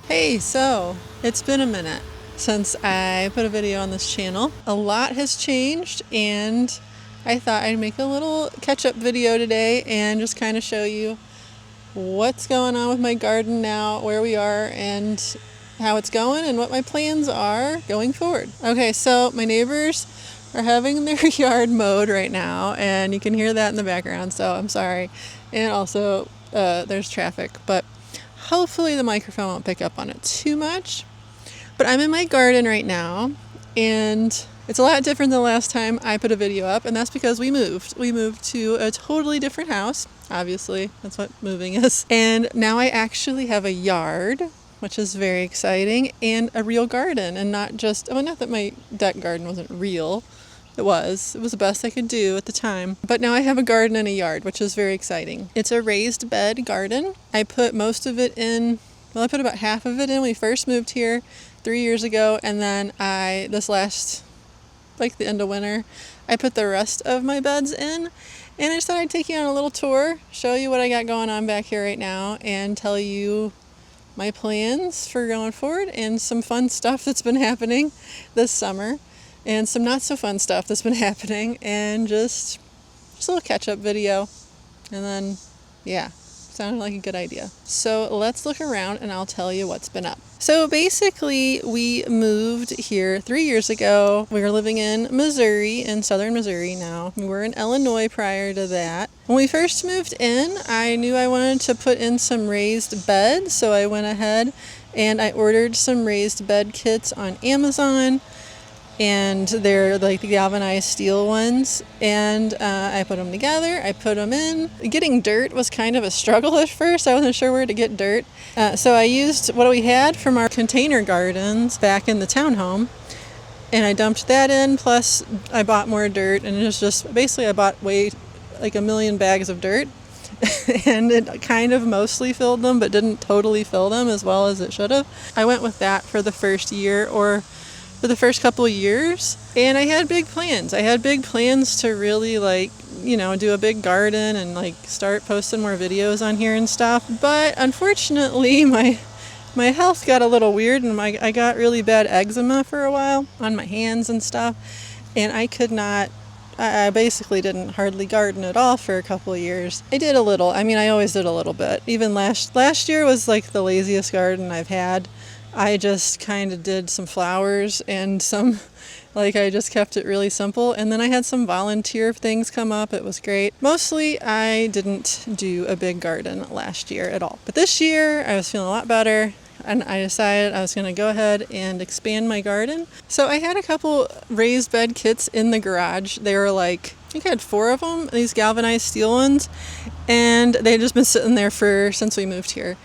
Hey, so it's been a minute since I put a video on this channel. A lot has changed, and I thought I'd make a little catch-up video today and just kind of show you what's going on with my garden now, where we are, and how it's going, and what my plans are going forward. Okay, so my neighbors are having their yard mowed right now, and you can hear that in the background, so I'm sorry. And also, there's traffic, but hopefully the microphone won't pick up on it too much. But I'm in my garden right now, and it's a lot different than the last time I put a video up, and that's because we moved. We moved to a totally different house, obviously. That's what moving is. And now I actually have a yard, which is very exciting, and a real garden, and not just, well, not that my deck garden wasn't real. It was the best I could do at the time. But now I have a garden and a yard, which is very exciting. It's a raised bed garden. I put most of it in, well, I put about half of it in when we first moved here 3 years ago. And then this last, like the end of winter, I put the rest of my beds in. And I just thought I'd take you on a little tour, show you what I got going on back here right now, and tell you my plans for going forward and some fun stuff that's been happening this summer. And some not so fun stuff that's been happening, and just a little catch-up video. And then, yeah, sounded like a good idea. So let's look around and I'll tell you what's been up. So basically, we moved here 3 years ago. We were living in Missouri, in southern Missouri now. We were in Illinois prior to that. When we first moved in, I knew I wanted to put in some raised beds, so I went ahead and I ordered some raised bed kits on Amazon. And they're like the galvanized steel ones, and I put them together, I put them in. Getting dirt was kind of a struggle at first. I wasn't sure where to get dirt. So I used what we had from our container gardens back in the townhome, and I dumped that in, plus I bought more dirt, and it was just, basically I bought like 1 million bags of dirt, and it kind of mostly filled them, but didn't totally fill them as well as it should have. I went with that for the first year, or for the first couple of years, and I had big plans. I had big plans to really do a big garden and start posting more videos on here and stuff. But unfortunately, my health got a little weird, and I got really bad eczema for a while on my hands and stuff, and I basically didn't hardly garden at all for a couple of years. I did a little. I mean, I always did a little bit. Even last year was like the laziest garden I've had. I just kind of did some flowers and I just kept it really simple. And then I had some volunteer things come up. It was great. Mostly I didn't do a big garden last year at all. But this year I was feeling a lot better, and I decided I was going to go ahead and expand my garden. So I had a couple raised bed kits in the garage. They were I think I had 4 of them, these galvanized steel ones, and they had just been sitting there since we moved here.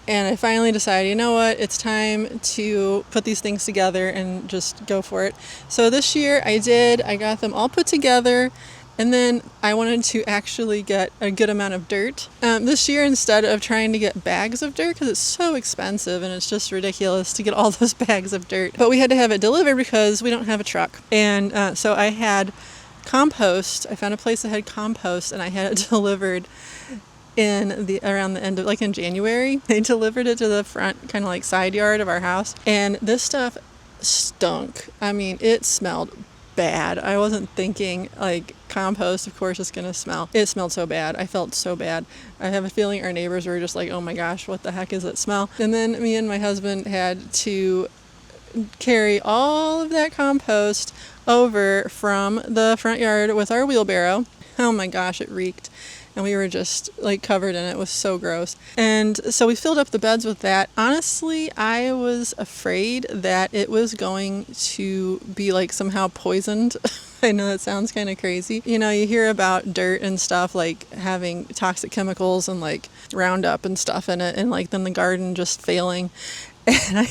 And I finally decided, you know what, it's time to put these things together and just go for it. So this year I got them all put together, and then I wanted to actually get a good amount of dirt. This year, instead of trying to get bags of dirt, because it's so expensive and it's just ridiculous to get all those bags of dirt. But we had to have it delivered because we don't have a truck. And so I had compost. I found a place that had compost, and I had it delivered around the end of in January. They delivered it to the front kind of side yard of our house, and this stuff stunk. I mean, it smelled bad. I wasn't thinking compost, of course, is gonna smell. It smelled so bad. I felt so bad. I have a feeling our neighbors were just oh my gosh, what the heck is that smell? And then me and my husband had to carry all of that compost over from the front yard with our wheelbarrow. Oh my gosh, it reeked. And we were just covered in it. It was so gross. And so we filled up the beds with that. Honestly, I was afraid that it was going to be somehow poisoned. I know that sounds kind of crazy. You hear about dirt and stuff having toxic chemicals and Roundup and stuff in it, and then the garden just failing. And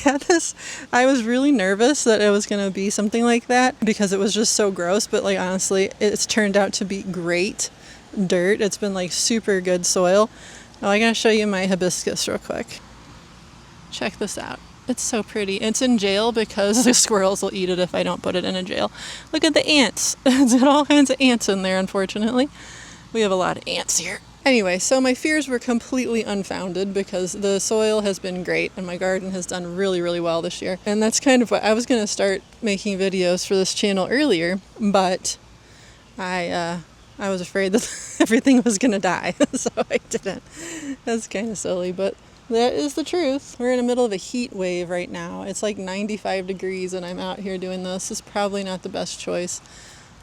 I was really nervous that it was going to be something like that because it was just so gross. But honestly, it's turned out to be great dirt. It's been super good soil. Oh, I gotta show you my hibiscus real quick. Check this out. It's so pretty. It's in jail because the squirrels will eat it if I don't put it in a jail. Look at the ants. It's got all kinds of ants in there, unfortunately. We have a lot of ants here. Anyway, so my fears were completely unfounded because the soil has been great and my garden has done really, really well this year. And that's kind of what I was going to start making videos for this channel earlier, but I was afraid that everything was going to die, so I didn't. That's kind of silly, but that is the truth. We're in the middle of a heat wave right now. It's like 95 degrees and I'm out here doing this. It's probably not the best choice.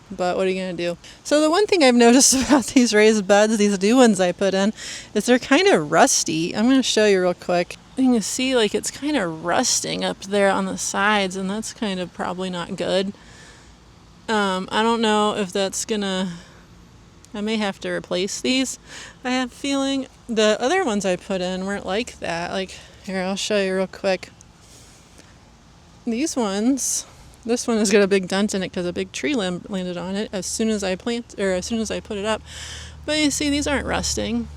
But what are you going to do? So the one thing I've noticed about these raised beds, these new ones I put in, is they're kind of rusty. I'm going to show you real quick. You can see like it's kind of rusting up there on the sides, and that's kind of probably not good. I don't know if that's going to... I may have to replace these. I have a feeling the other ones I put in weren't like that. Like, here, I'll show you real quick. These ones... This one has got a big dent in it because a big tree limb landed on it as soon as I put it up. But you see, these aren't rusting.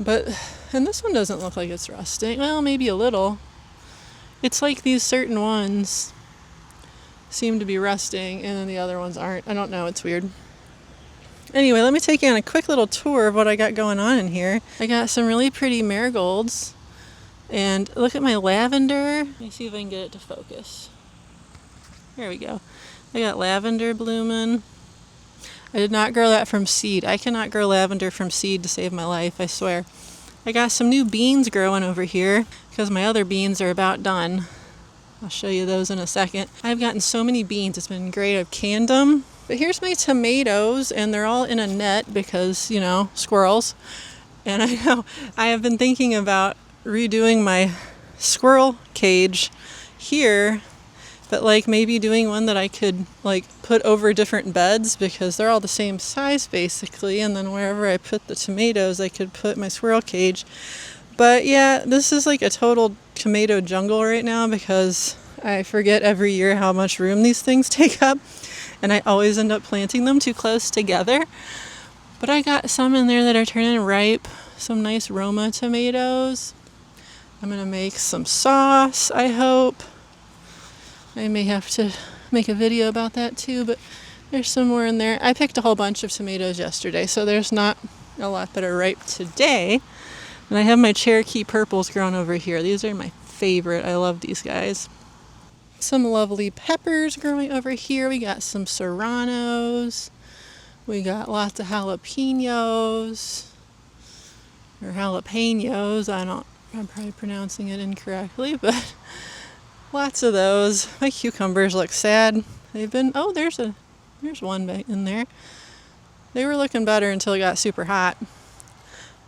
And this one doesn't look like it's rusting. Well, maybe a little. It's like these certain ones seem to be rusting and then the other ones aren't. I don't know, it's weird. Anyway, let me take you on a quick little tour of what I got going on in here. I got some really pretty marigolds. And look at my lavender. Let me see if I can get it to focus. There we go. I got lavender blooming. I did not grow that from seed. I cannot grow lavender from seed to save my life, I swear. I got some new beans growing over here because my other beans are about done. I'll show you those in a second. I've gotten so many beans. It's been great. I've canned them. But here's my tomatoes, and they're all in a net because, you know, squirrels. And I know I have been thinking about redoing my squirrel cage here, but like maybe doing one that I could like put over different beds because they're all the same size basically, and then wherever I put the tomatoes I could put my squirrel cage. But yeah, this is like a total tomato jungle right now because I forget every year how much room these things take up, and I always end up planting them too close together. But I got some in there that are turning ripe, some nice Roma tomatoes. I'm gonna make some sauce, I hope. I may have to make a video about that too, but there's some more in there. I picked a whole bunch of tomatoes yesterday, so there's not a lot that are ripe today. And I have my Cherokee purples growing over here. These are my favorite. I love these guys. Some lovely peppers growing over here. We got some serranos. We got lots of jalapenos. Or jalapenos. I'm probably pronouncing it incorrectly, but lots of those. My cucumbers look sad. They've been, there's one back in there. They were looking better until it got super hot.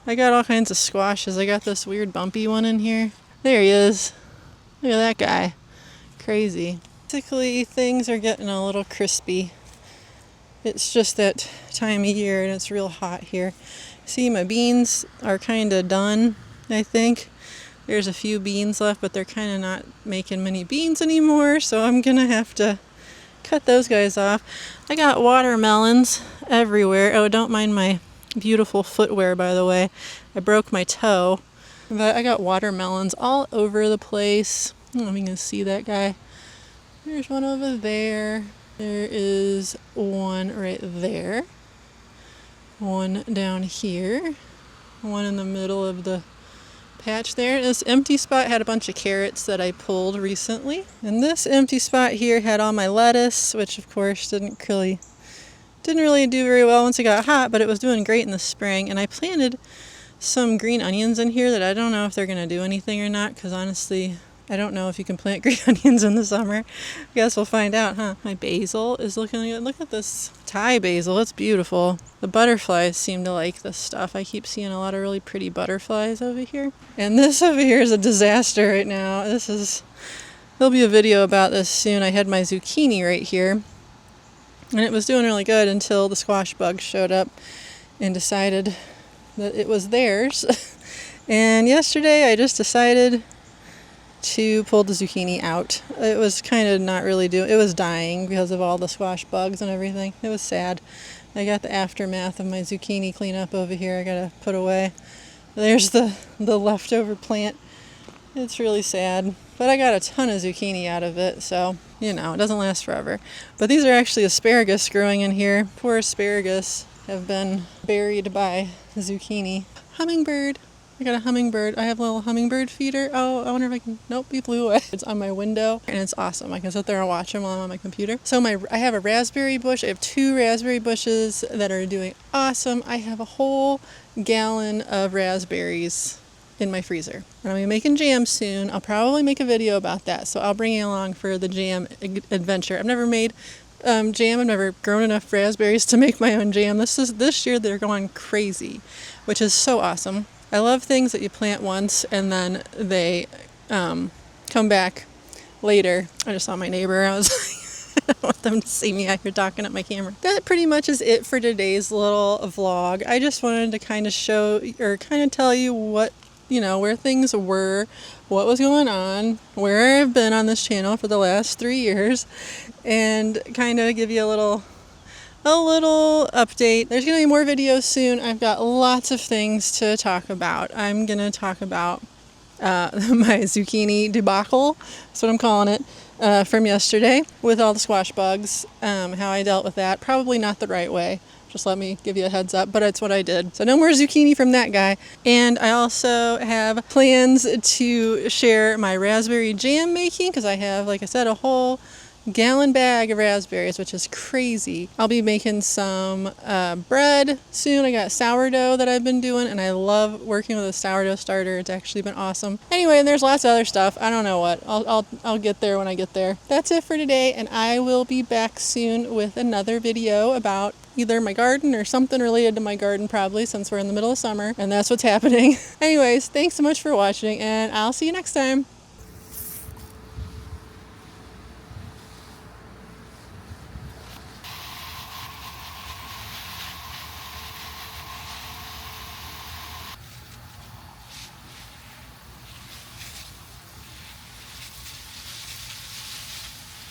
I got all kinds of squashes. I got this weird bumpy one in here. There he is. Look at that guy. Crazy. Basically, things are getting a little crispy. It's just that time of year and it's real hot here. See, my beans are kind of done, I think. There's a few beans left, but they're kind of not making many beans anymore, so I'm going to have to cut those guys off. I got watermelons everywhere. Oh, don't mind my beautiful footwear, by the way. I broke my toe, but I got watermelons all over the place. I don't know if you can see that guy. There's one over there. There is one right there. One down here. One in the middle of the patch there. This empty spot had a bunch of carrots that I pulled recently. And this empty spot here had all my lettuce, which of course didn't really do very well once it got hot, but it was doing great in the spring. And I planted some green onions in here that I don't know if they're going to do anything or not, because honestly, I don't know if you can plant green onions in the summer. I guess we'll find out, huh? My basil is looking good. Look at this Thai basil. It's beautiful. The butterflies seem to like this stuff. I keep seeing a lot of really pretty butterflies over here. And this over here is a disaster right now. There'll be a video about this soon. I had my zucchini right here, and it was doing really good until the squash bugs showed up and decided that it was theirs. And yesterday I just decided to pull the zucchini out. It was kind of not really it was dying because of all the squash bugs and everything. It was sad. I got the aftermath of my zucchini cleanup over here I gotta put away. There's the leftover plant. It's really sad. But I got a ton of zucchini out of it, so, it doesn't last forever. But these are actually asparagus growing in here. Poor asparagus have been buried by zucchini. Hummingbird. I got a hummingbird. I have a little hummingbird feeder. Oh, I wonder if I can, nope, he flew away. It's on my window and it's awesome. I can sit there and watch him while I'm on my computer. So I have a raspberry bush. I have 2 raspberry bushes that are doing awesome. I have a whole gallon of raspberries in my freezer. And I'm gonna be making jam soon. I'll probably make a video about that. So I'll bring you along for the jam adventure. I've never made jam. I've never grown enough raspberries to make my own jam. This year they're going crazy, which is so awesome. I love things that you plant once and then they come back later. I just saw my neighbor. I was like, I don't want them to see me out here talking at my camera. That pretty much is it for today's little vlog. I just wanted to kind of show or kind of tell you what, where things were, what was going on, where I've been on this channel for the last 3 years, and kind of give you a little update. There's going to be more videos soon. I've got lots of things to talk about. I'm going to talk about my zucchini debacle, that's what I'm calling it, from yesterday with all the squash bugs, how I dealt with that. Probably not the right way. Just let me give you a heads up, but it's what I did. So no more zucchini from that guy. And I also have plans to share my raspberry jam making because I have, like I said, a whole gallon bag of raspberries, which is crazy. I'll be making some bread soon. I got sourdough that I've been doing, and I love working with a sourdough starter. It's actually been awesome. Anyway, and there's lots of other stuff. I don't know what. I'll get there when I get there. That's it for today, and I will be back soon with another video about either my garden or something related to my garden, probably, since we're in the middle of summer and that's what's happening. Anyways, thanks so much for watching, and I'll see you next time.